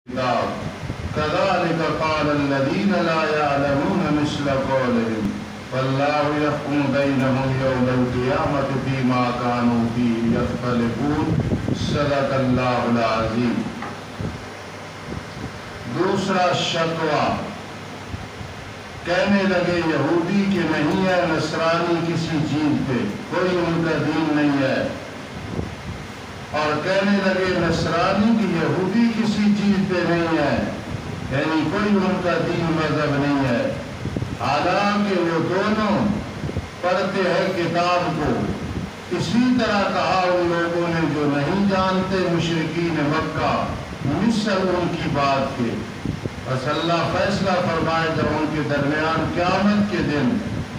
كذلك قال الذين لا يعلمون مثل قولهم فالله يحكم بينهم يوم القيامة فيما كانوا فيه يختلفون صدق اللہ العظیم۔ دوسرا شکوہ، کہنے لگے یہودی کہ نہیں ہے نصرانی کسی چیز پہ، کوئی ان کا دین نہیں ہے، اور کہنے لگے نصرانی کی یہودی کسی چیز پہ نہیں ہے، یعنی کوئی ان کا دین مذہب نہیں ہے، حالانکہ وہ دونوں پڑھتے ہیں کتاب کو۔ اسی طرح کہا ان لوگوں نے جو نہیں جانتے مشرکین مکہ مثل ان کی بات کے، بس اللہ فیصلہ فرمائے گا ان کے درمیان قیامت کے دن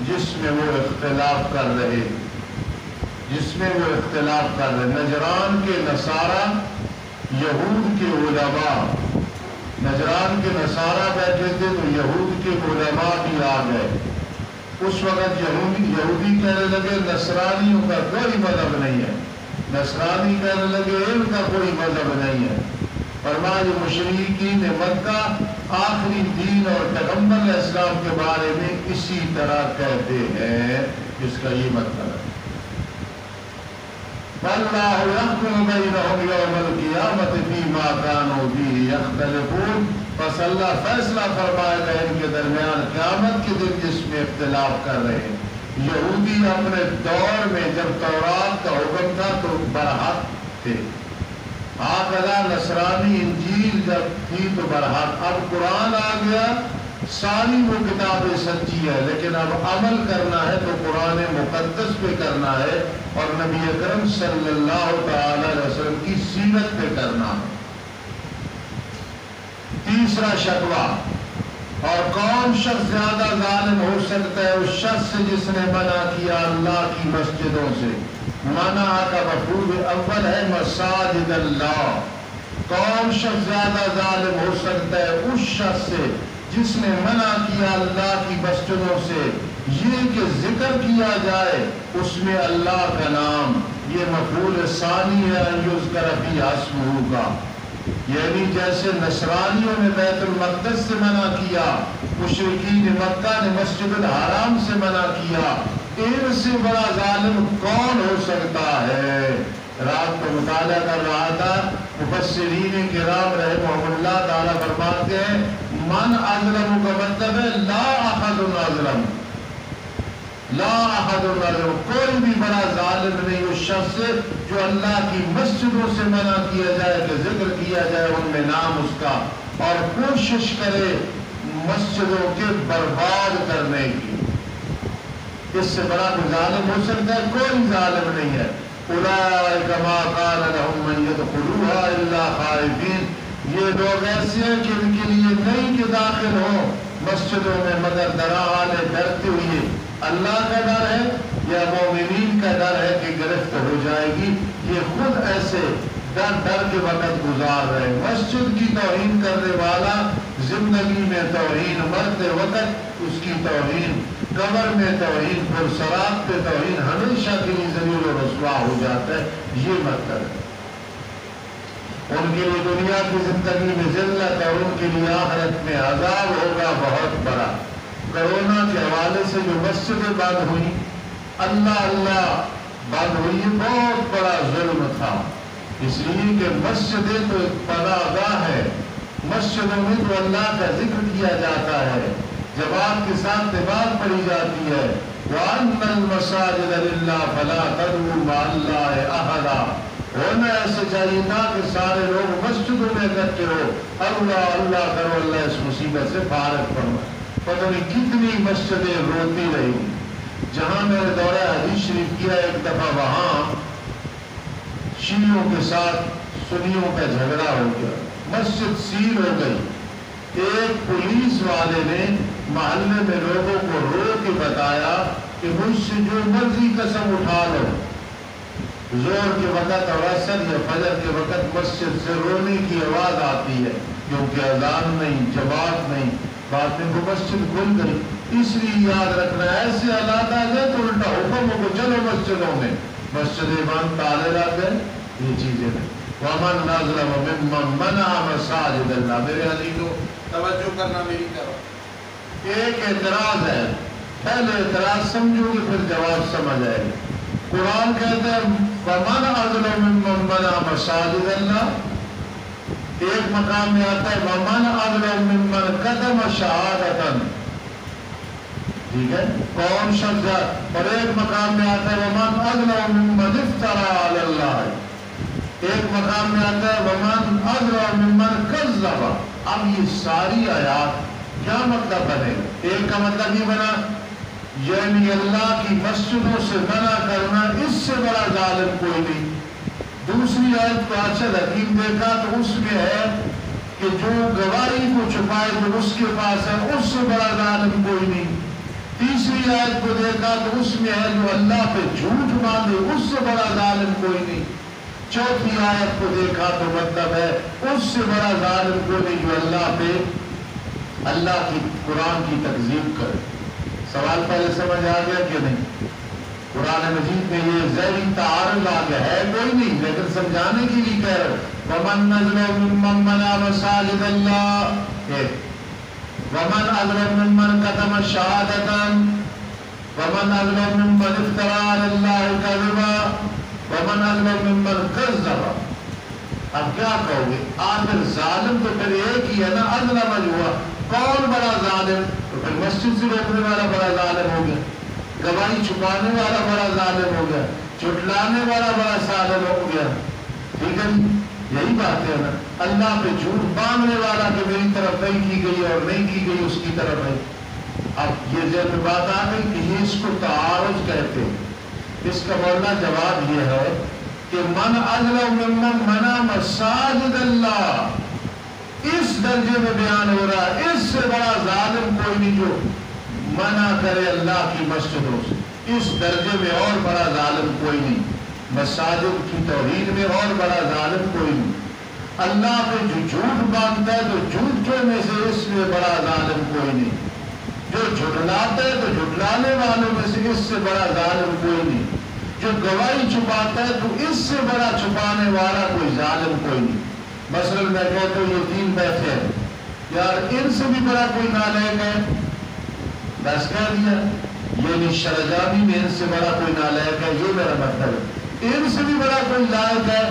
جس میں وہ اختلاف کر رہے، نجران کے نصارہ، یہود کے علماء، نجران کے نصارہ بیٹھے تھے تو یہود کے علماء بھی آ گئے۔ اس وقت یہودی کہنے لگے نصرانیوں کا کوئی مذہب نہیں ہے، نصرانی کہنے لگے ان کا کوئی مذہب نہیں ہے۔ فرمایا مشرکین مکہ آخری دین اور پیغمبر علیہ السلام کے بارے میں اسی طرح کہتے ہیں، جس کا یہ مطلب ہے فَاللَّهُ يَحْكُمُ بَيْنَهُمْ يَوْمَ الْقِيَامَةِ فِيمَا كَانُوا فِيهِ يَخْتَلِفُونَ۔ پس اللہ فیصلہ فرمائے گا ان کے درمیان قیامت کے دن جس میں اختلاف کر رہے ہیں۔ یہودی اپنے دور میں جب تورات کا حکم تھا تو برحق تھے، آقلا نصرانی انجیل جب تھی تو برحق، اب قرآن آ گیا، ساری وہ کتابیں سچی ہے، لیکن اب عمل کرنا ہے تو قرآن مقدس پہ کرنا ہے اور نبی اکرم صلی اللہ تعالی علیہ وسلم کی سیرت پہ کرنا ہے۔ تیسرا شکوہ، اور کون شخص زیادہ ظالم ہو سکتا ہے اس شخص سے جس نے منع کیا اللہ کی مسجدوں سے۔ منع کا مفعول اول ہے مساجد اللہ۔ کون شخص زیادہ ظالم ہو سکتا ہے اس شخص سے جس نے منع کیا اللہ کی مسجدوں سے، یہ کہ ذکر کیا جائے اس میں اللہ کا نام، یہ مفعول ثانی ہے یذکر فی اسمہ کا، یعنی جیسے نصرانیوں نے بیت المقدس سے منع کیا، مشرکین مکہ نے مسجد الحرام سے منع کیا، ان سے بڑا ظالم کون ہو سکتا ہے؟ رات کو مطالعہ کر رہا تھا، مفسرین کرام رحمہم اللہ تعالیٰ فرماتے ہیں من اظلم کا مطلب ہے لا احد اظلم، لا احد اظلم، کوئی بھی بڑا ظالم نہیں اس شخص سے جو اللہ کی مسجدوں سے منع کیا جائے کہ ذکر کیا جائے ان میں نام اس کا، اور کوشش کرے مسجدوں کے برباد کرنے کی۔ اس سے بڑا کوئی ظالم ہو سکتا ہے؟ کوئی ظالم نہیں ہے۔ اولئک ما کان لهم من يدخلوها الا خائفین، یہ لوگ ایسے ہیں کہ ان کے لیے نہیں کہ داخل ہوں مسجدوں میں مگر ڈرانے ڈرتے ہوئے۔ اللہ کا ڈر ہے یا مومنین کا ڈر ہے کہ گرفت ہو جائے گی، یہ خود ایسے ڈر کے وقت گزار رہے۔ مسجد کی توہین کرنے والا زندگی میں توہین، مرتے وقت اس کی توہین، قبر میں توہین، پرسرات پہ توہین، ہمیشہ کے لیے ذلیل و رسوا ہو جاتا ہے، یہ مطلب ہے۔ ان کے لیے دنیا کی زندگی میں ذلت اور ان کے لیے آخرت میں عذاب ہوگا بہت بڑا۔ کرونا کے حوالے سے جو مسجدیں بند ہوئی، اللہ بند ہوئی، بہت بڑا ظلم تھا، اس لیے کہ مسجدیں تو ایک پناہ گاہ ہے، مسجدوں میں تو اللہ کا ذکر کیا جاتا ہے، جماعت کے ساتھ نماز پڑھی جاتی ہے۔ وَأَنَّ الْمَسَاجِدَ لِلَّهِ فَلَا تَدْعُوا مَعَ اللَّهِ أَحَدًا، ہونا ایسے چاہیے تھا کہ سارے لوگ مسجدوں میں اکٹھے ہو، اللہ اللہ کرو، اللہ اس مصیبت سے فارغ فرمائے۔ پتہ نہیں کتنی مسجدیں روتی رہی۔ جہاں میں نے دورہ حدیث شریف کیا، ایک دفعہ وہاں شیعوں کے ساتھ سنیوں کا جھگڑا ہو گیا، مسجد سیل ہو گئی۔ ایک پولیس والے نے محلے میں لوگوں کو رو کے بتایا کہ مجھ سے جو مرضی قسم اٹھا لو، زور کے وقت اور عصر یا فجر کے وقت مسجد سے رونے کی آواز آتی ہے، کیونکہ اذان نہیں، جماعت نہیں، بعد میں وہ مسجد کھل گئی۔ اس لیے یاد رکھنا ایسے حالات آ گئے تو الٹا حکم ہو کو چلو مسجدوں میں، مسجد امام تالے لا گئے، یہ چیزیں نہیں۔ ومن اظلم ممن منع مساجد اللہ. میرے عزیزو توجہ کرنا میری طرف. ایک اعتراض ہے، پہلے اعتراض سمجھو گے پھر جواب سمجھ آئے گا. قرآن کہتے ہیں ومن اظلم ممن منع مساجد اللہ. ایک مقام میں آتا ہے ومن اظلم ممن قدم شہادتاً. ٹھیک ہے، کون شخص ہے. اور ایک مقام میں آتا ہے ومن اظلم ممن افترى علی اللہ. ایک مقام میں آتا ہے ومن اظلم ممن کذب. اب یہ ساری آیات کیا مطلب بنے؟ ایک کا مطلب یہ بنا یعنی اللہ کی مسجدوں سے منع کرنا اس سے بڑا ظالم کوئی نہیں. دوسری آیت کو اچھا حکیم دیکھا تو اس میں ہے کہ جو گواہی کو چھپائے جو اس کے پاس ہے اس سے بڑا ظالم کوئی نہیں. تیسری آیت کو دیکھا تو اس میں ہے جو اللہ پہ جھوٹ باندھے اس سے بڑا ظالم کوئی نہیں. چوتھی آیت کو دیکھا تو مطلب ہے اس سے بڑا ظالم کوئی نہیں جو اللہ پہ اللہ کی قرآن کی تکذیب کرے. سوال پہلے سمجھ آ گیا کہ نہیں؟ قرآن مجید میں یہ ذہنی تعارض آ گیا ہے کوئی نہیں، لیکن سمجھانے کے لیے کہہ رہا ہوں. ومن اظلم ممن منع مساجد اللہ. ومن اظلم ممن قدم شہادتاً. ومن اظلم ممن افترى علی اللہ کذبا. ومن اظلم ممن کذب. اب کیا کہو گے؟ آخر ظالم تو پھر ایک ہی ہے نا. اظلم جو ہوا کون بڑا ظالم؟ تو پھر مسجد سے روکنے والا بڑا ظالم ہو گیا، گواہی چھپانے والا بڑا ظالم ہو گیا، جھٹلانے والا بڑا ظالم ہو گیا. ٹھیک ہے، یہی بات ہے نا. اللہ پہ جھوٹ باندھنے والا کہ میری طرف نہیں کی گئی اور نہیں کی گئی اس کی طرف ہے. اب یہ ذہن میں بات آ گئی کہ یہ اس کو تعارض کہتے ہیں. اس کا مولانا جواب یہ ہے کہ من اظلم ممن منع مساجد اللہ. اس درجے میں بیان ہو رہا ہے اس سے بڑا ظالم کوئی نہیں جو منع کرے اللہ کی مسجدوں سے. اس درجے میں اور بڑا ظالم کوئی نہیں. مساجد کی توحید میں اور بڑا ظالم کوئی نہیں. اللہ پہ جو جھوٹ باندھتا ہے تو جھوٹوں میں سے اس میں بڑا ظالم کوئی نہیں. جو جھٹلاتا ہے تو جھٹلانے والوں میں سے اس سے بڑا ظالم کوئی نہیں. جو گواہی چھپاتا ہے تو اس سے بڑا چھپانے والا کوئی ظالم کوئی نہیں. مثلا میں کہتا ہوں یہ تین بیٹھے ہیں یار ان سے بھی بڑا کوئی نالائق ہے، بس کہہ دیا. یہ شرجامی میں ان سے بڑا کوئی نالائق ہے، یہ میرا مطلب ہے. ان سے بھی بڑا کوئی لائق ہے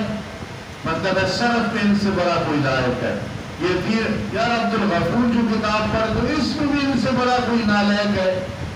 مطلب ہے صرف میں ان سے بڑا کوئی لائق ہے. یہ پھر یار عبد الغفور جو کتاب پڑھ تو اس میں بھی ان سے بڑا کوئی نالائق ہے.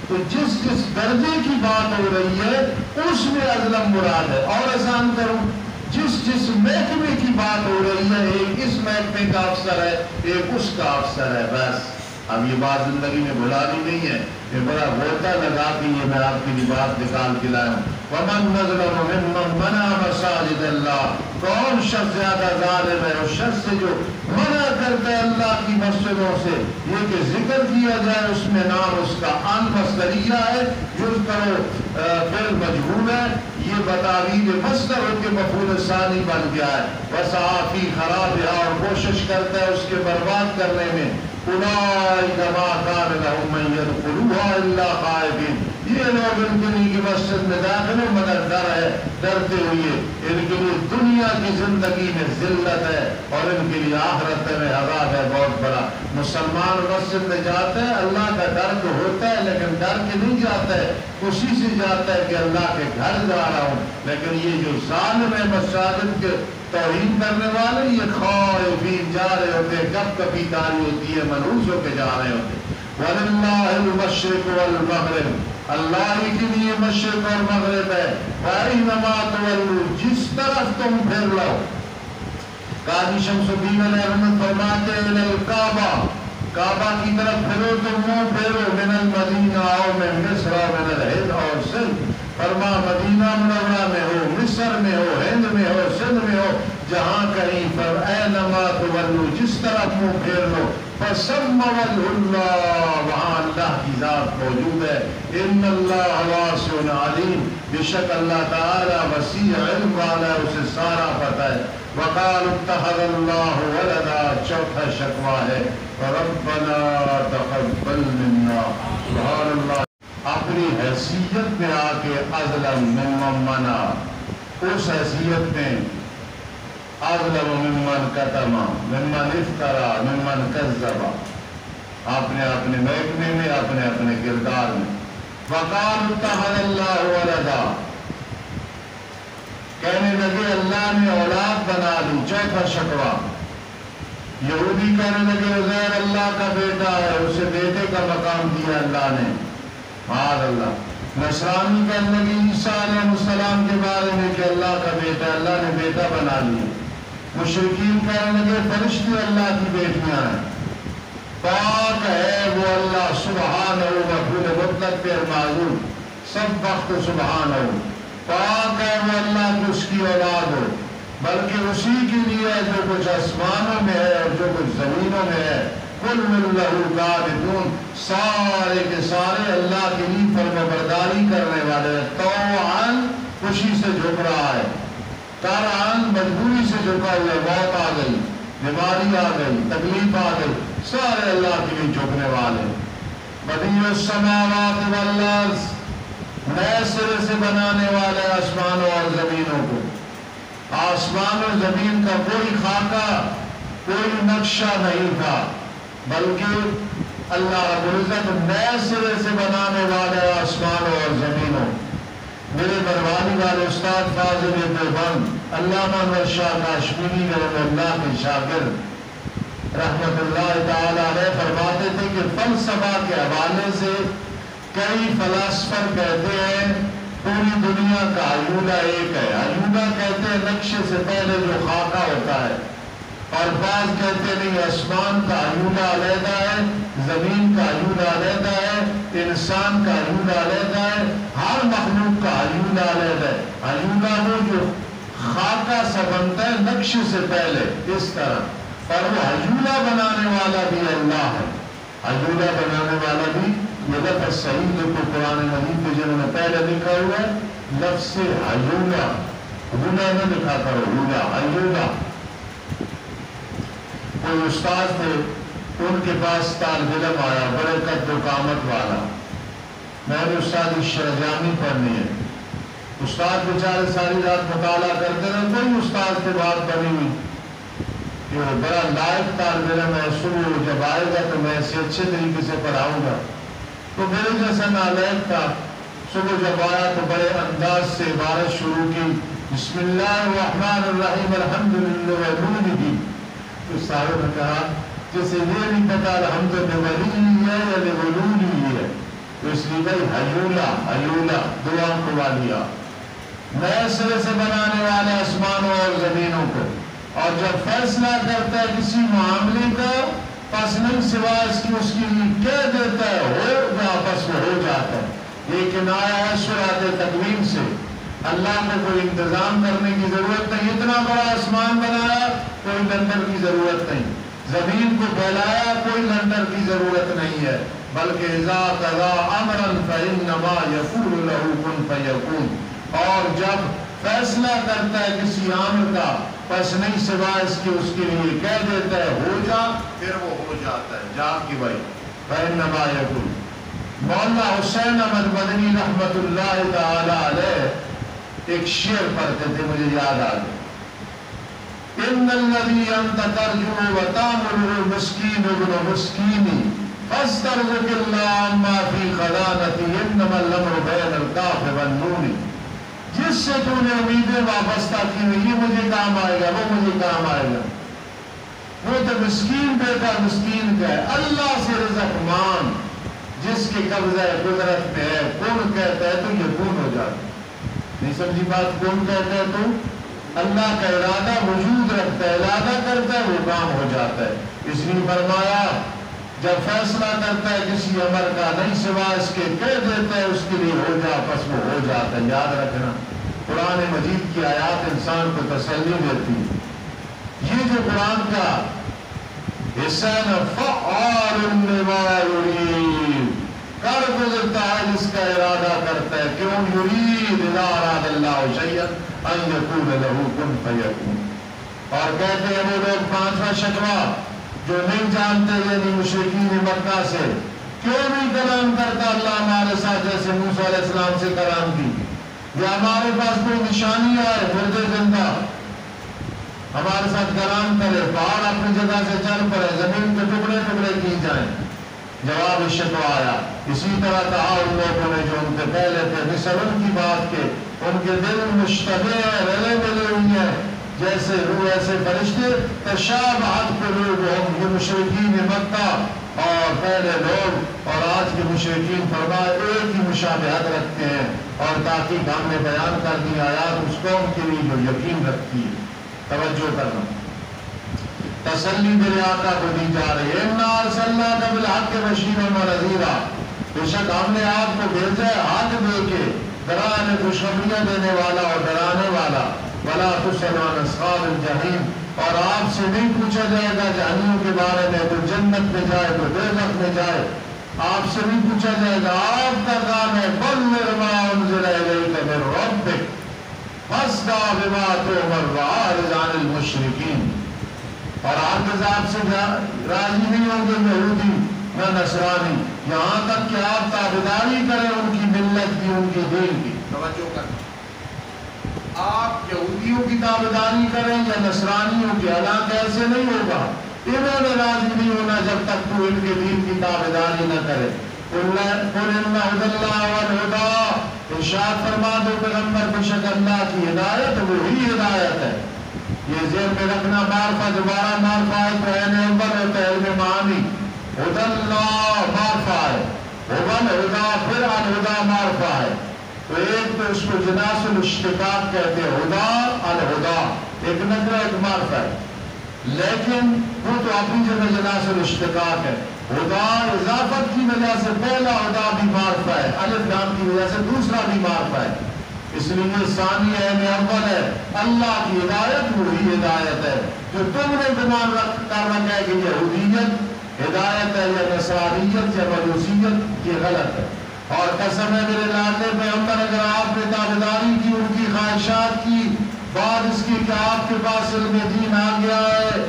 تو جس جس درجے کی بات ہو رہی ہے اس میں اظلم مراد ہے. اور آسان کروں، جس جس محکمے کی بات ہو رہی ہے ایک اس محکمے کا افسر ہے ایک اس کا افسر ہے. بس اب یہ بات زندگی میں بھلانی نہیں ہے. یہ بڑا غوطہ لگا کے یہ میں آپ کی بھی بات نکال کے لایا ہوں. ومن اظلم ممن منع مساجد اللہ. کون شخص زیادہ ظالم ہے اس شخص سے جو منع کرتا ہے اللہ کی مسجدوں سے. یہ کہ ذکر کیا جائے اس میں نام اس کا ان مصدریہ ہے، جز کرو فعل مجہول ہے. یہ بتاویل مصدر ہو کے مفعول ثانی بن گیا ہے. وسعی فی خرابها، اور کوشش کرتا ہے اس کے برباد کرنے میں. اولئک ما کان لهم ان يدخلوها الا خائفین. یہ لوگ ان کے لیے مسجد میں داخل ہو مگر ڈر ہے، ڈرتے ہوئے. ان کے لیے دنیا کی زندگی میں ذلت ہے اور ان کے لیے آخرت میں عذاب ہے بہت بڑا. مسلمان مسجد میں جاتا ہے اللہ کا ڈر تو ہوتا ہے لیکن ڈر کے نہیں جاتا ہے، خوشی سے جاتا ہے کہ اللہ کے گھر جا رہا ہوں. لیکن یہ جو ظالم ہے مساجد کے توہین کرنے والے یہ خائفین جا رہے ہوتے ہیں، کب کبھی داری ہوتی ہے منحوس ہو کے جا رہے ہوتے ہیں. وَلِلَّهِ الْمَشْرِقُ وَالْمَغْرِبُ، اللہ ہی کے لیے مشرق اور مغرب ہے. وَأَيْنَمَا تُوَلُّوا، جس طرف تم پھر لو. قاضی شمس الدین علیہ رحمت فرماتے ہیں إِلَى الْكَعْبَةِ، کعبہ کی طرف پھرو تو منہ پھیرو. من المدینہ اور من مصر من الہند اور سندھ. فرما مدینہ منورہ میں ہو، مصر میں ہو، ہند میں ہو، سندھ میں ہو، جہاں کہیں پر اینما تولو، جس طرف منہ پھیر لو. فَسَمَّ وَجْهُ اللَّهِ، وہاں اللہ کی ذات موجود ہے. ان اللہ واسع علیم، بے شک اللہ تعالی وسیع علم والا ہے، اسے سارا پتہ ہے. وقالوا اتخذ اللہ ولدا، چوتھا شکوہ ہے. ربنا تقبل منا، سبحان اللہ. اپنی حیثیت میں آ کے اظلم ممن منع، اس حیثیت میں اظلم ممن کتم ممن افترا ممن کذب، اپنے اپنے محکمے میں، اپنے اپنے کردار میں. وقالوا اتخذ اللہ ولدا، کہنے لگے اللہ نے اولاد بنا لی. چوتھا شکوہ. یہودی کہنے لگے عزیر اللہ کا بیٹا ہے، اسے بیٹے کا مقام دیا اللہ نے، معاذ اللہ. نصرانی کہنے لگے عیسیٰ علیہ السلام کے بارے میں کہ اللہ کا بیٹا، اللہ نے بیٹا بنا لیا. مشرکین کہنے لگے فرشتے اللہ کی بیٹیاں ہیں. پاک ہے وہ اللہ سبحانہ مفعول مطلق پہ معذور، سب وقت سبحانہ. پاک ہے وہ اللہ کی اس کی اولاد ہو، بلکہ اسی کے لیے جو کچھ آسمانوں میں ہے اور جو کچھ زمینوں میں ہے. کل لہ قانتون، سارے کے سارے اللہ کے لیے فرمانبرداری کرنے والے ہیں. طوعاً، خوشی سے جھک رہا ہے، کرعاً، مجبوری سے جھکا ہوا. موت آ گئی، بیماری آ گئی، تکلیف آ گئی، سارے اللہ کے لیے جھکنے والے. بدیع السماوات والارض، نئے سرے سے بنانے والے آسمانوں اور زمینوں کو. آسمان و زمین کا کوئی خاکہ، کوئی نقشہ نہیں تھا، بلکہ اللہ رب العزت نئے سرے سے بنانے والے آسمانوں اور زمینوں. میرے بروانی والے استاد فاضل دیوبند علامہ انور شاہ کاشمیری رحمہ اللہ کے شاگرد رحمت اللہ تعالی علیہ فرماتے تھے کہ فلسفہ کے حوالے سے کئی فلاسفر کہتے ہیں پوری دنیا کا ایونا ایک ہے. ایونا کہتے ہیں نقشے سے پہلے جو خاکہ ہوتا ہے، اور بعض کہتے نہیں، آسمان کا ایونا علیحدہ ہے، زمین کا ایونا علیحدہ ہے، انسان کا ایونا علیحدہ ہے، ہر مخلوق کا ایونا علیحدہ ہے. ایونا وہ جو خاکہ سا بنتا ہے نقشے سے پہلے، اس طرح. اور وہ ایونا بنانے والا بھی اللہ ہے. ایونا بنانے والا بھی، یہ لفظ صحیح دیکھو قرآن مجید کے جنہوں نے پہلے لکھا ہوا ہے لفظ ایونا، ہونا نہ لکھا کرو، ہونا ایونا. کوئی استاد تھے، ان کے پاس طالب علم آیا، بڑے قد و قامت والا. میں نے استاد شرجامی پڑھنی ہے. استاد بیچارے ساری رات مطالعہ کرتے رہے. کوئی استاد سے بات بنی ہوئی کہ وہ بڑا لائق طالب علم ہے، صبح جب آئے گا تو میں اسے اچھے طریقے سے پڑھاؤں گا. تو میرے جیسا نالائق تھا، صبح جب آیا تو بڑے انداز سے عبارت شروع کی، بسم اللہ الرحمن الرحیم الحمدللہ ولولہ. تو ساروں نے کہا جسے یہ نہیں پتا الحمد لولی ہے یا لولولی ہے، تو اس لیے بھائی حیولا، حیولا دو آنکھوں والیا، نئے سرے سے بنانے والے آسمانوں اور زمینوں کو. اور جب فیصلہ کرتا ہے کسی معاملے کا، پس نہیں سوائے اس کی لیے کہہ دیتا ہے ہو یا پس وہ ہو جاتا ہے. یہ کنایہ ہے سورۃ تکوین سے. اللہ کو کوئی انتظام کرنے کی ضرورت نہیں. اتنا بڑا آسمان بنایا، کوئی لنڈر کی ضرورت نہیں. زمین کو پھیلایا، کوئی لنڈر کی ضرورت نہیں ہے، بلکہ اذا قضا امرا فانما یقول له کن فیکون. اور جب فیصلہ کرتا ہے کسی امر کا، پس نہیں سوائے اس کے لیے کہہ دیتا ہے ہو جا، پھر وہ ہو جاتا ہے. جا کی بھائی فانما یقول. مولانا حسین احمد مدنی رحمت اللہ تعالی علیہ ایک شعر پڑھتے تھے، مجھے یاد آ گیا. ان الذی انت ترجو وتامل مسکین ابن مسکینی فاسترزق اللہ عما فی خزانتی انما الامر بین الکاف والنون. جس سے تو نے امیدیں وابستہ کی ہوئی، یہ مجھے کام آئے گا، وہ مجھے کام آئے گا. وہ تو مسکین بیٹا مسکین کا ہے. اللہ سے رزق مان، جس کے قبضہ قدرت میں ہے. کون کہتا ہے تو یہ کون ہو جاتا. نہیں سمجھی بات؟ کون کہتا ہے تو اللہ کا ارادہ وجود رکھتا ہے، ارادہ کرتا ہے وہ کام ہو جاتا ہے. اس لیے فرمایا جب فیصلہ کرتا ہے کسی امر کا، نہیں سوائے اس کے کہہ دیتا ہے اس کے لیے ہو جا، پس وہ ہو جاتا ہے. یاد رکھنا قرآن مجید کی آیات انسان کو تسلی دیتی ہے. یہ جو قرآن کا حصہ ہے فعال لما یرید، کر گزرتا ہے جس کا ارادہ کرتا ہے. کیوں؟ یرید اذا اراد اللہ شیئا ان یقول له کن فیکون. اور کہتے ہیں وہ لوگ پانچواں شکوہ جو نہیں جانتے یعنی مشرکین مکہ سے، کیوں نہیں کلام کرتا اللہ ہمارے ساتھ جیسے موسیٰ علیہ السلام سے کلام کی، یا ہمارے پاس کوئی نشانی آئے مردے زندہ. ہمارے ساتھ کرام کرے، پہاڑ اپنی جگہ سے چل پڑے، زمین کے ٹکڑے ٹکڑے کی جائیں۔ جواب شکوہ آیا۔ اسی طرح کہا ان لوگوں نے جو ان کے پہلے تھے، مثل ان کی بات کے ان کے دل مشتبہ رلے ملے ہوئی ہیں جیسے روح ایسے فرشتے، تشابہت قلوبہم، یہ مشرکین مکہ اور پہلے لوگ اور آج کے مشرکین فرمائے ایک ہی مشابہت رکھتے ہیں، اور تاکہ ہم نے بیان کر دی آیات اس قوم کے لیے جو یقین رکھتی ہے۔ توجہ کرنا، تسلی میرے آقا کو دی جا رہی ہے۔ اِنَّا أَرْسَلْنَاكَ بِالْحَقِّ بَشِيرًا وَنَذِيرًا، بے شک ہم نے آپ کو بھیجا ہے حق دے کے، ڈرانے خوشخبریاں دینے والا اور ڈرانے والا۔ وَلَا تُسْأَلُ عَنْ أَصْحَابِ الْجَحِيمِ، اور آپ سے نہیں پوچھا جائے گا جہنمیوں کے بارے میں، کوئی جنت میں جائے کوئی دوزخ میں جائے، آپ سے نہیں پوچھا جائے گا۔ آپ کا کام ہے بَلِّغْ مَا أُنزِلَ إِلَيْكَ مِن رَّبِّكَ فَاصْدَعْ بِمَا تُؤْمَرُ وَأَعْرِضْ عَنِ الْمُشْرِكِينَ، اور آپ کے ذات سے راضی نہیں ہوں گے یہودی نہ نصرانی، یہاں تک کہ آپ تابعداری کریں ان کی ملت کی، ان کی دین کی۔ توجہ کریں، آپ یہودیوں کی تابعداری کریں یا نصرانیوں کی، حالانکہ ایسے نہیں ہوگا، انہوں نے راضی نہیں ہونا جب تک تو ان کے دین کی تابعداری نہ کرے۔ قُلْ إِنَّ هُدَى اللَّهِ وَالْهُدَىٰ، ارشاد فرما دو پیغمبر، بے شک اللہ کی ہدایت وہی ہدایت ہے۔ یہ ذہن میں رکھنا، معرفہ دوبارہ معرفہ ہے تو عین اول ہوتا ہے، علم معانی۔ ہدی اللہ معرفہ ہے، الہدا پھر الہدا معرفہ ہے، تو ایک تو اس کو جناس الاشتقاق کہتے ہیں، ہدا الہدا، ایک نکرہ ایک معرفہ ہے، لیکن وہ تو اپنی جگہ جناس الاشتقاق ہے۔ ہدا اضافت کی وجہ سے پہلا ہدا بھی معرفہ ہے، الف لام کی وجہ سے دوسرا بھی معرفہ ہے، اس لیے ثانی عین اول ہے۔ اللہ کی ہدایت وہی ہدایت ہے جو تم نے گمان کر رکھا ہے کہ یہودیت ہدایت ہے یا نصرانیت یا مجوسیت، یہ غلط ہے۔ اور قسم ہے میرے لاڈلے پیغمبر، اگر آپ نے تابعداری کی ان کی خواہشات کی، بعد اس کی کہ آپ کے پاس علم دین آ گیا ہے،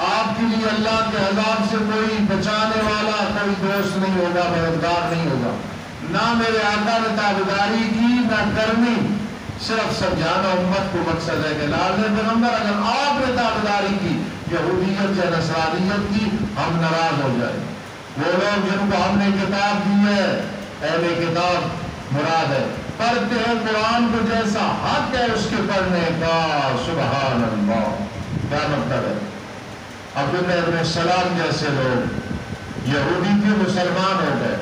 آپ کے لیے اللہ کے عذاب سے کوئی بچانے والا، کوئی دوست نہیں ہوگا، مددگار نہیں ہوگا۔ نہ میرے آقا نے تابعداری کی نہ کرنی، صرف سمجھانا امت کو مقصد ہے کہ لاڈلے پیغمبر اگر آپ نے تابعداری کی یہودیت یا نصرانیت کی، ہم ناراض ہو جائیں۔ وہ لوگ جن کو ہم نے کتاب دی ہے، اہل کتاب مراد ہے، پڑھتے ہیں قرآن کو جیسا حق ہے اس کے پڑھنے کا، سبحان اللہ، کیا مطلب ہے؟ عبداللہ ابن السلام جیسے لوگ یہودی تھے، مسلمان ہو گئے،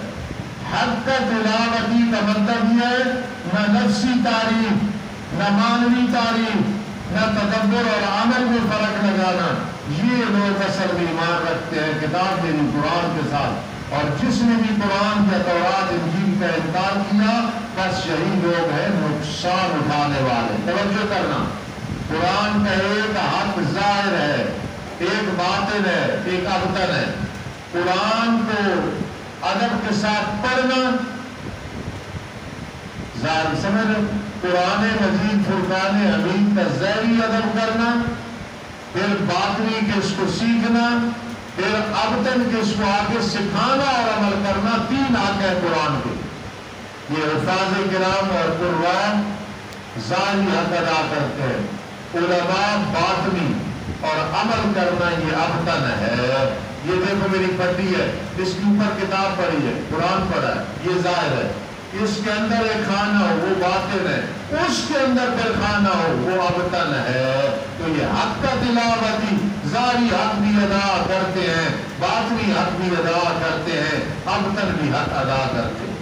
حق کا تلاوتی کا مطلب یہ ہے نہ نفسی تعریف، نہ مانوی تعریف، نہ تدبر اور عمل میں فرق لگانا، یہ لوگ اصل میں ایمان رکھتے ہیں کتاب میری قرآن کے ساتھ، اور جس نے بھی قرآن یا تورات انجیل کا انکار کیا بس یہی لوگ ہیں نقصان اٹھانے والے۔ توجہ کرنا، قرآن کا ایک حق ظاہر ہے، ایک باطن ہے، ایک ابطن ہے۔ قرآن کو ادب کے ساتھ پڑھنا، ظاہر سمجھ، قرآن مجید فرقان حمید کا ظاہری ادب کرنا، پھر باطنی کے اس کو سیکھنا، پھر ابطن کے اس کو آگے سکھانا اور عمل کرنا، تین حق ہے قرآن کے۔ یہ حفاظ کرام اور قرآن ظاہری حق ادا کرتے ہیں، علماء باطنی اور عمل کرنا یہ ابطن ہے۔ یہ دیکھو میری پٹی ہے، اس کے اوپر کتاب پڑھی ہے، قرآن پڑھا ہے، یہ ظاہر ہے، اس کے اندر ایک خانہ ہو وہ باطن ہے، اس کے اندر پھر خانہ ہو وہ ابطن ہے۔ تو یہ حق کا تلاوتی ظاہری حق بھی ادا کرتے ہیں، باطنی حق بھی ادا کرتے ہیں، ابطن بھی حق ادا کرتے ہیں۔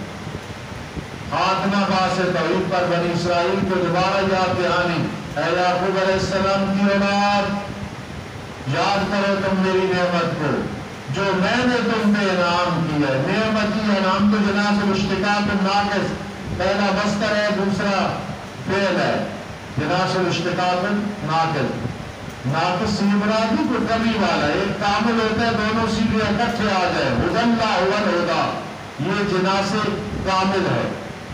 خاتمہ باس توحید پر بنی اسرائیل کو دوبارہ یاد دہانی، اے یعقوب علیہ السلام کی اولاد، یاد کرو تم میری نعمت کو جو میں نے تم پہ انعام کیا ہے۔ نعمتی انعام تو جناس الاشتقاق ناقص، پہلا مصدر ہے دوسرا فعل ہے، جناس الاشتقاق ناقص، ناقص مرادی کو کمی والا، ایک کامل ہوتا ہے دونوں سیدھے اکٹھے آ جائے، ہدی اللہ الہدا، یہ جناس کامل ہے،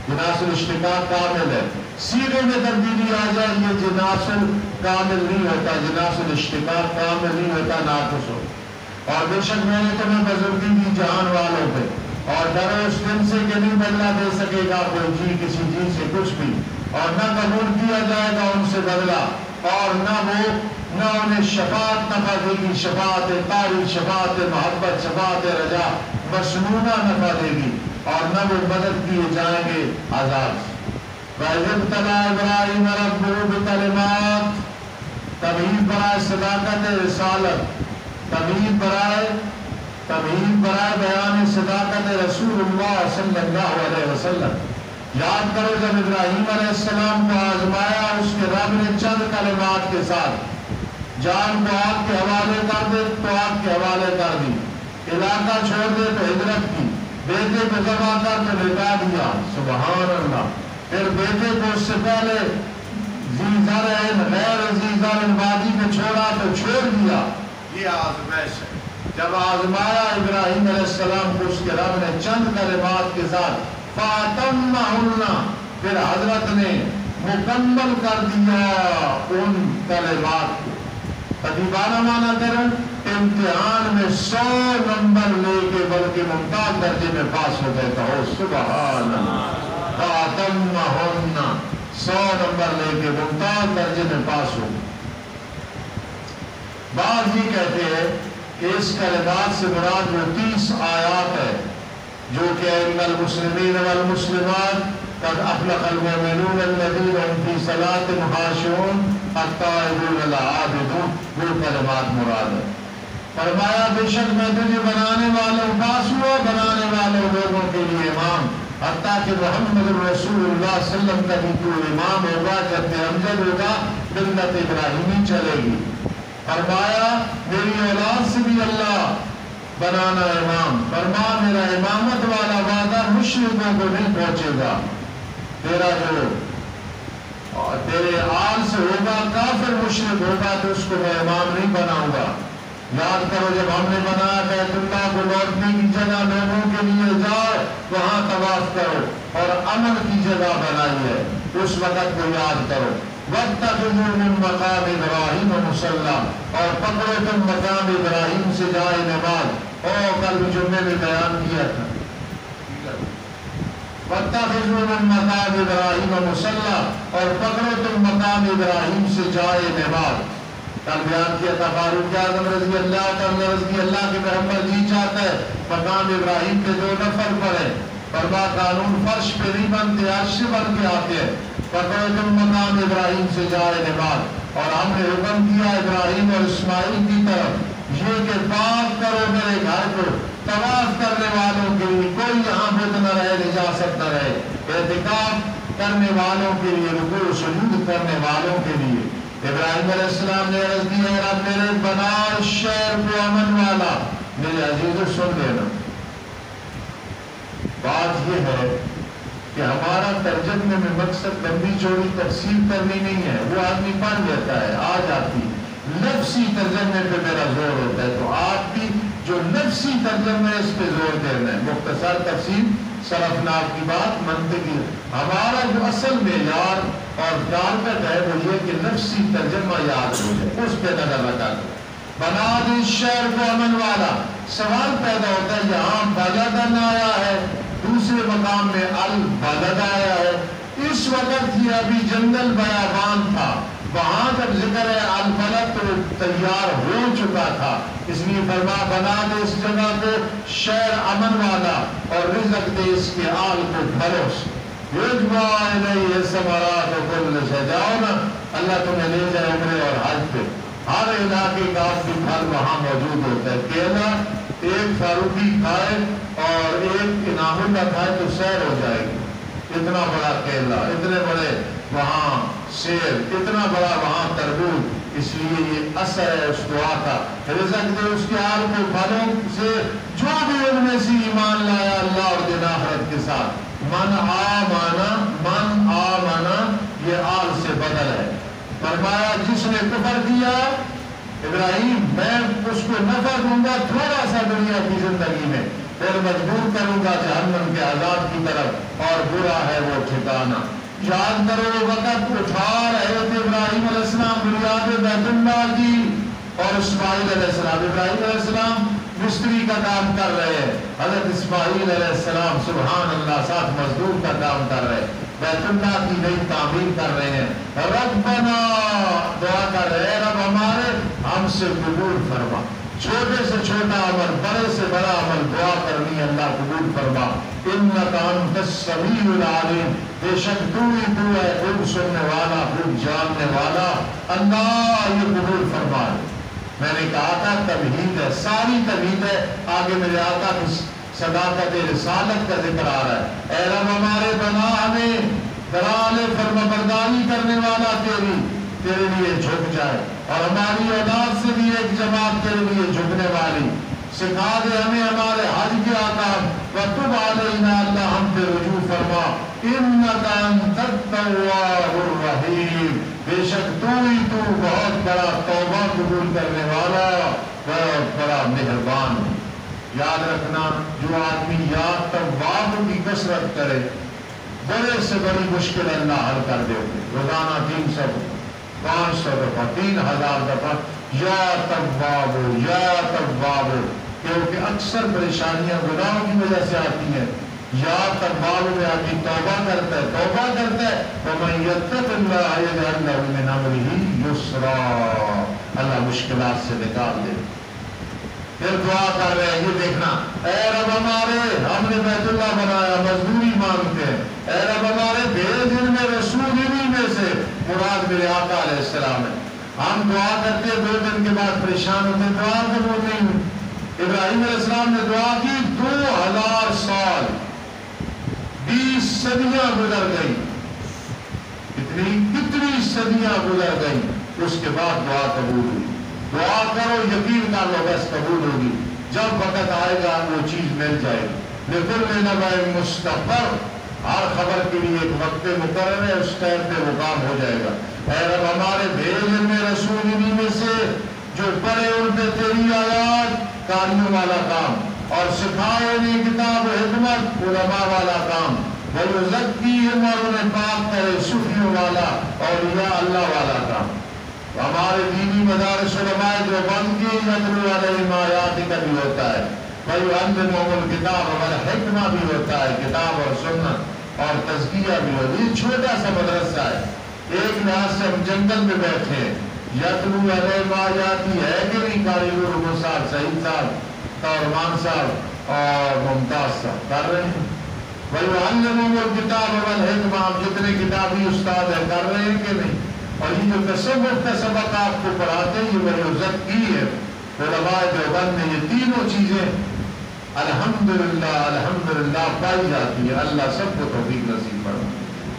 جناس الاشتقاق کامل ہے، سیدھے میں تبدیلی آ جائے یہ جناس کامل نہیں ہوتا، جناس الاشتقاق کامل نہیں ہوتا، ناقص ہو۔ اور بے شک میں نے تمہیں بزرگی دی جہان والوں پہ، اور ڈرو اس دن سے کہ نہیں بدلہ دے سکے گا کوئی جی کسی چیز سے کچھ بھی، اور نہ قبول کیا جائے گا ان سے بدلہ، اور نہ وہ نہ انہیں شفاعت نفع دے گی، شفاعت قاری، شفاعت محبت، شفاعت رجا مسنونہ نفع دے گی، اور نہ وہ مدد کیے جائیں گے عذاب سے۔ وَإِذِ ابْتَلَىٰ إِبْرَاهِيمَ رَبُّهُ بِكَلِمَاتٍ، تمہید برائے صداقت رسالت، تمہید برائے بیان صداقت رسول اللہ صلی اللہ علیہ وسلم۔ یاد کرو جب ابراہیم علیہ السلام کو آزمایا اس کے رب نے چند کلمات کے ساتھ جان کو آگ کے حوالے کر دے تو آگ کے حوالے کر دی، علاقہ چھوڑ دے تو ہجرت کی، بیٹے کو ذبح کر تو لٹا دیا، سبحان اللہ۔ پھر بیٹے کو اس سے پہلے غیر زرعین وادی میں چھوڑا تو چھوڑ دیا، یہ آزمائش ہے۔ جب آزمایا ابراہیم علیہ السلام کو اس کے رب نے چند کلمات کے ساتھ فَأَتَمَّهُنَّ، پھر حضرت نے مکمل کر دیا ان کلمات کو۔ تدیبانہ مانا کریں امتحان میں 100 نمبر لے کے بلکہ ممتاز درجے میں پاس ہو گئے تو سبحان اللہ۔ فَأَتَمَّهُنَّ، 100 نمبر لے کے ممتاز درجے میں پاس ہو گئے۔ بعض یہ کہتے ہیں کہ اس کلمات سے مراد وہ 30 آیات ہے جو کہ ان المسلمین والمسلمات قد افلح المؤمنون الذین هم فی صلاتهم خاشعون التائبون العابدون، وہ کلمات مراد ہے۔ فرمایا بے شک میں تجھے بنانے والوں پاس ہوا، بنانے والوں لوگوں کے لیے امام، حتیٰ کہ محمد رسول اللہ صلی اللہ علیہ وسلم کا بھی تو امام ہوگا، جب امجد ہوگا ملت ابراہیمی چلے گی۔ فرمایا میری اولاد سے بھی اللہ بنانا امام، فرما میرا امامت والا وعدہ مشرکوں کو نہیں پہنچے گا، تیرا جو تیرے آل سے ہوگا کافر مشرک ہوگا تو اس کو میں امام نہیں بناؤں گا۔ یاد کرو جب ہم نے بنایا بیت اللہ کو لوٹنے کی جگہ لوگوں کے لیے جاؤ وہاں طواف کرو اور امن کی جگہ بنائی ہے، اس وقت کو یاد کرو۔ وَاتَّخِذُوا مِن مَّقَامِ إِبْرَاهِيمَ مُصَلًّى، اور پکڑو تم مقام ابراہیم سے جائے نماز، اور کل جمعے میں بیان کیا تھا۔ وَاتَّخِذُوا مِن مَّقَامِ إِبْرَاهِيمَ مُصَلًّى، اور پکڑو تم مقام ابراہیم سے جائے نماز۔ کل بیان کیا تھا فاروق اعظم رضی اللہ کے پیغمبر جی چاہتا ہے مقام ابراہیم پہ 2 نفل پڑھے، فرما قانون فرش پہ نہیں بنتے، عرش سے بن کے آتے ہیں۔ پکڑو تم مقام ابراہیم سے جائے نماز، اور ہم نے حکم کیا ابراہیم اور اسماعیل کی طرف یہ کہ پاک کرو میرے گھر کو طواف کرنے والوں کے لیے، کوئی یہاں بت نہ رہے، نجاست نہ رہے، اعتکاف کرنے والوں کے لیے، رکوع و سجود کرنے والوں کے لیے۔ ابراہیم علیہ السلام نے عرض کی ہے رب میرے بنا اس شہر کو امن والا۔ میرے عزیزوں سن لینا، بات یہ ہے کہ ہمارا ترجمے میں مقصد لمبی چوڑی تفصیل کرنی نہیں ہے، وہ آدمی پڑھ لیتا ہے آ جاتی، لفظی ترجمے پہ میرا زور ہوتا ہے، تو آپ بھی جو لفظی ترجمے اس پہ زور دینا ہے، مختصر تفصیل صرفناک کی بات منطقی۔ ہمارا جو اصل معیار اور ٹارگٹ ہے وہ یہ کہ لفظی ترجمہ یاد ہو جائے، اس پہ نظر لگا دو۔ بنا دے اس شہر کو امن والا، سوال پیدا ہوتا ہے یہاں بلدن آیا ہے، دوسرے مقام میں البلد آیا ہے، اس وقت یہ ابھی جنگل بیابان تھا، وہاں جب ذکر ہے البلد تو تیار ہو چکا تھا، اس لیے فرما بنا دے اس جگہ کو شہر امن والا اور رزق دے اس کے آل کو پھلوں سے۔ یجمع الیہ ثمرات کل شیء، جاؤ نا اللہ تمہیں لے جائے عمرے اور حج پہ، ہر علاقے کا بھی پھل وہاں موجود ہوتا ہے۔ کیلا ایک فاروقی کھائے اور ایک انعام اللہ کھائے تو سیر ہو جائے گی، اتنا بڑا کیلا، اتنے بڑے وہاں سیر، اتنا بڑا وہاں تربوز، اس لیے یہ اثر ہے اس دعا کا، رزق دے اس کے آل کو پھلوں سے جو بھی ان میں سے ایمان لایا اللہ اور دن آخرت کے ساتھ۔ من آمنا یہ آل سے بدل ہے، فرمایا جس نے کفر کیا ابراہیم میں اس کو نفع دوں گا تھوڑا سا دنیا کی زندگی میں، پھر مجبور کروں گا جہنم کے عذاب کی طرف، اور برا ہے وہ ٹھکانہ۔ یاد کرو وہ وقت اٹھا رہے تھے ابراہیم علیہ السلام بنیاد بیت اللہ کی، اور اسماعیل علیہ السلام، ابراہیم علیہ السلام مستری کا کام کر رہے ہیں، حضرت اسماعیل علیہ السلام سبحان اللہ ساتھ مزدور کا کام کر رہے ہیں، بیت اللہ کی نئی تعمیر کر رہے ہیں۔ ربنا دعا کر رہے ہیں، رب ہمارے ہم سے قبول فرما، چھوٹے سے چھوٹا عمل بڑے سے بڑا عمل دعا کرنی اللہ قبول فرما۔ انک انت السمیع العلیم، بے شک تو ہی تو ہے خوب سننے والا خوب جاننے والا، اللہ یہ قبول فرما۔ میں نے کہا تھا تمہید ہے، ساری تمہید ہے، آگے میرے آقا کی صداقت رسالت کا ذکر آ رہا ہے۔ اے رب ہمارے بنا ہمیں دلال فرما برداری کرنے والا تیرے لیے جھک جائے، اور ہماری اولاد سے بھی ایک جماعت تیرے لیے جھکنے والی، سکھا دے ہمیں ہمارے حج کے آکام، وَتُبْ عَلَيْنَا اللہ ہم پہ رجوع فرما، اِنَّكَ أَنْتَ التَّوَّابُ الرَّحِيمُ، بے شک تو ہی تو بہت بڑا توبہ قبول کرنے والا بہت بڑا مہربان۔ یاد رکھنا جو آدمی یا تواب کی کثرت کرے بڑے سے بڑی مشکل اللہ حل کر دے، روزانہ 300 500 دفعہ 3000 دفعہ یا تواب یا تواب، کیونکہ اکثر پریشانیاں گناہوں کی وجہ سے آتی ہیں۔ یا تواب میں آدمی توبہ کرتا ہے وَمَن يَتَّقِ اللَّهَ يَجْعَلْ لَهُ مِنْ أَمْرِهِ يُسْرًا، اللہ مشکلات سے نکال دے۔ پھر دعا کر رہے ہیں، یہ دیکھنا اے رب ہمارے ہم نے بیت اللہ بنایا مزدوری مانگتے ہیں، اے رب ہمارے بھیج ان میں رسول انہی میں سے مراد میرے آقا علیہ السلام ہے۔ ہم دعا کرتے 2 دن کے بعد پریشان ہوتے، دعا قبول نہیں ہوئی۔ ابراہیم علیہ السلام نے دعا کی 2000 سال 20 صدیاں گزر گئی، کتنی صدیاں گزر گئی، اس کے بعد دعا قبول ہوئی۔ دعا کرو یقین کر لو بس قبول ہوگی، جب وقت آئے گا وہ چیز مل جائے گی۔ لِكُلِّ نَبَإٍ مُسْتَقَرٌّ، ہر خبر کے لیے ایک وقت مقرر ہے، اس ٹائم پہ وہ کام ہو جائے گا۔ اے رب ہمارے بھیج میں رسول انہی میں سے جو پڑھے ان پہ تیری آیات، کاریوں والا کام، اور سکھائے انہیں کتاب و حکمت، علماء والا کام، وَيُزَكِّيهِمْ، اور انہیں پاک کرے صوفیوں والا اولیاء اللہ والا کام۔ ہمارے دینی مدارس علماء جو بند کی یتلو علیہم آیاتک بھی ہوتا ہے، وَيُعَلِّمُهُمُ الْكِتَابَ وَالْحِکْمَةَ بھی ہوتا ہے، کتاب اور سنت اور تزکیہ بھی ہوتا ہے۔ یہ چھوٹا سا مدرسہ ہے، ایک لحاظ سے ہم جنگل میں بیٹھے ہیں۔ یتلو علیہم آیاتی ہے کہ نہیں؟ قاری گل صاحب، سعید صاحب، طورمان صاحب اور ممتاز صاحب کر رہے ہیں۔ وَيُعَلِّمُهُمُ الْكِتَابَ وَالْحِکْمَةَ، ہم جتنے کتابی استاد ہیں کر رہے ہیں کہ نہیں؟ اور یہ جو تصوف کا سبق آپ کو پڑھاتے ہیں یہ وَيُزَكِّی ہے، علماء دیوبند میں یہ تینوں چیزیں الحمدللہ پائی جاتی ہے۔ اللہ سب کو توفیق نصیب فرمائے۔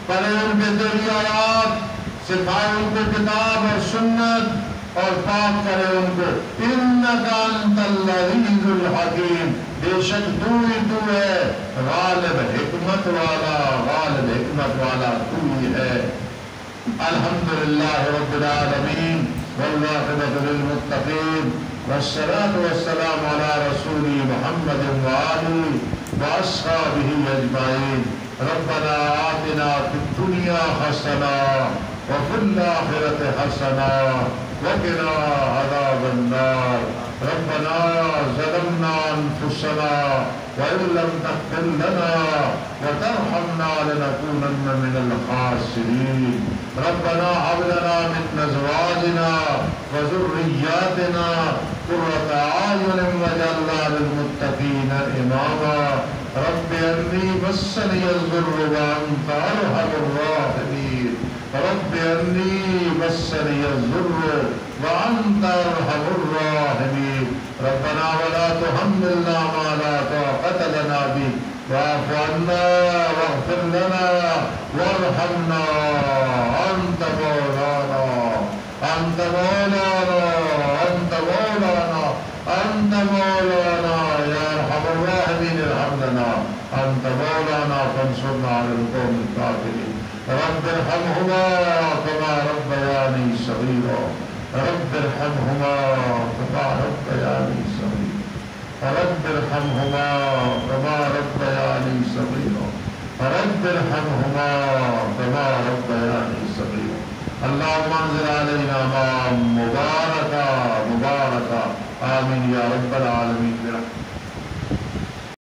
پڑھے ان کے تیری آیات، سکھائے ان کو کتاب اور سنت، اور پاک کرے ان کو۔ اِنَّكَ أَنْتَ الْعَزِيزُ الْحَكِيمُ، بے شک تو ہی تو ہے غالب حکمت والا تو ہی ہے۔ الحمدللہ رب العالمین والعاقبۃ للمتقین، والصلاة والسلام علی رسول محمد وآلہ وأصحابہ اجمعین۔ ربنا آتنا فی الدنیا حسنہ وفی الآخرۃ حسنہ وقنا عذاب النار۔ ربنا ظلمنا انفسنا وإن لم تغفر لنا وترحمنا لنكونن من الخاسرين۔ ربنا هب لنا من أزواجنا وذرياتنا قرة أعين واجعلنا للمتقين إماما۔ رب إني مسني الضر وأنت أرحم الراحمين۔ رب إني مسني الضر وأنت أرحم الراحمين۔ ربنا ولا تحملنا ما لا طاقة لنا به واعف عنا واغفر لنا وارحمنا، أنت مولانا أنت مولانا أنت مولانا أنت مولانا يا أرحم الراحمين، ارحمنا أنت مولانا فانصرنا على القوم الكافرين۔ رب ارحمهما كما ربياني صغيرا، رب ارحمهما كما ربياني صغيرا، رب ارحمهما كما ربياني صغيرا، رب ارحمهما كما ربياني صغيرا۔ اللهم انزل علينا ماء مباركا آمین یا رب العالمین.